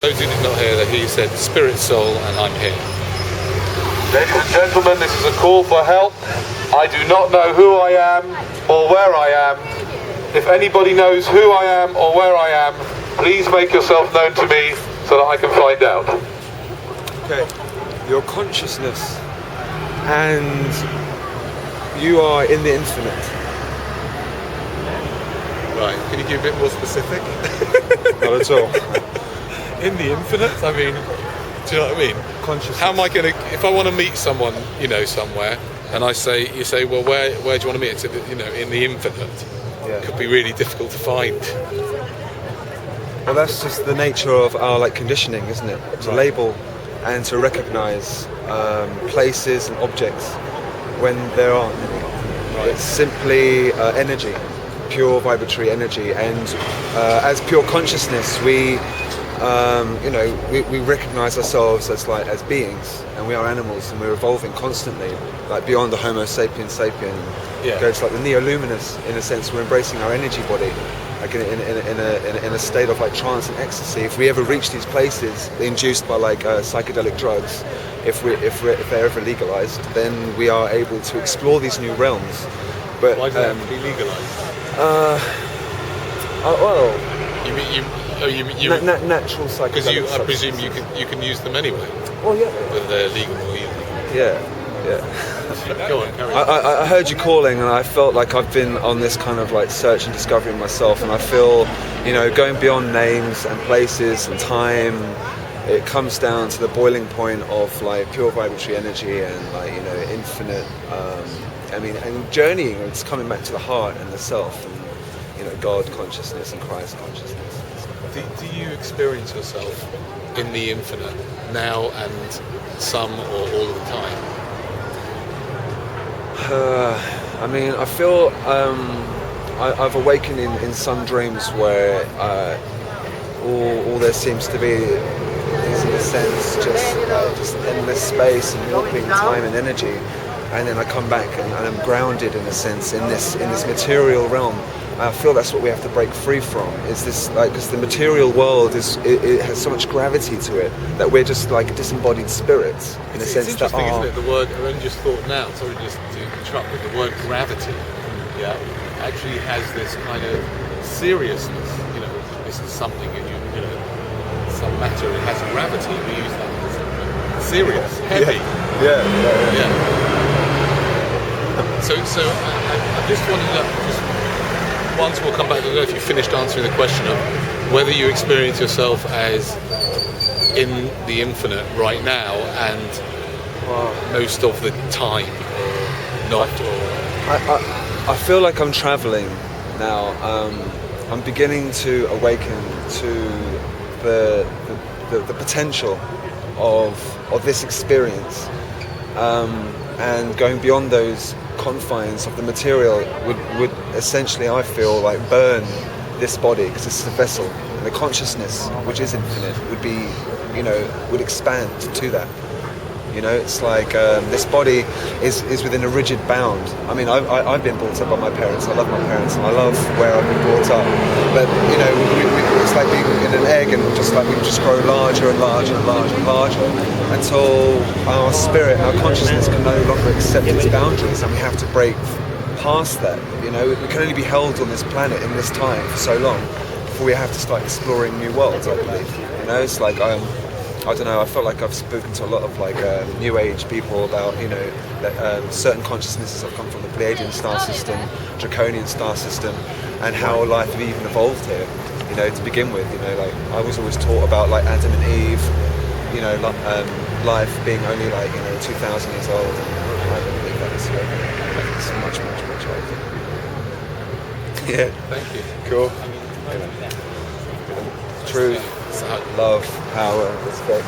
Those who did not hear that, he said spirit, soul, and I'm here. Ladies and gentlemen, this is a call for help. I do not know who I am or where I am. If anybody knows who I am or where I am, please make yourself known to me so that I can find out. Okay, your consciousness, and you are in the infinite. Right, can you give a bit more specific? Not at all. In the infinite? I mean, do you know what I mean? Consciousness. How am I going to, if I want to meet someone, somewhere, and you say, well, where do you want to meet? It's, in the infinite. Yeah. It could be really difficult to find. Well, that's just the nature of our conditioning, isn't it? To label and to recognize places and objects when there aren't any. Right. It's simply energy, pure vibratory energy, and as pure consciousness, we recognize ourselves as beings, and we are animals, and we're evolving constantly, beyond the Homo sapiens sapien. Yeah. Go to the neo-luminous, in a sense. We're embracing our energy body, in a state of trance and ecstasy. If we ever reach these places, induced by psychedelic drugs, if they're ever legalized, then we are able to explore these new realms. But why does it have to be legalized? Natural psychedelic. Because I presume you can use them anyway. Well, yeah. Whether they're legal or illegal. Yeah. Go on, carry on. I heard you calling, and I felt like I've been on this kind of search and discovery myself, and I feel, going beyond names and places and time, it comes down to the boiling point of pure vibratory energy and infinite. And journeying. It's coming back to the heart and the self, and God consciousness and Christ consciousness. Do you experience yourself in the infinite now and some or all of the time? I feel I've awakened in some dreams where all there seems to be is, in a sense, just endless space and warping time and energy, and then I come back and I'm grounded, in a sense, in this material realm. I feel that's what we have to break free from. Is this because the material world it has so much gravity to it that we're just disembodied spirits, in a sense. It's interesting, isn't it? The word, I only just thought now, sorry just to interrupt, but the word gravity, actually has this kind of seriousness. This is something that some matter. It has gravity. We use that as serious, heavy. Yeah. So I just wanted to once we'll come back. I don't know if you finished answering the question of whether you experience yourself as in the infinite right now and most of the time, or not. I feel like I'm traveling now. I'm beginning to awaken to the potential of this experience, and going beyond those confines of the material would essentially, I feel, burn this body, because it's a vessel, and the consciousness, which is infinite, would be, would expand to that. It's this body is within a rigid bound. I've been brought up by my parents. I love my parents, and I love where I've been brought up. But it's like being in an egg, and we just grow larger and larger and larger and larger until our spirit and our consciousness can no longer accept its boundaries, and we have to break past that. We can only be held on this planet in this time for so long before we have to start exploring new worlds. I believe. It's I don't know, I felt like I've spoken to a lot of New Age people about, that certain consciousnesses have come from the Pleiadian star system, Draconian star system, and how life have even evolved here, to begin with. I was always taught about Adam and Eve, life being only 2,000 years old, and I don't believe that. It's much, much, much older. Yeah. Thank you. Cool. Truth, love, power, respect.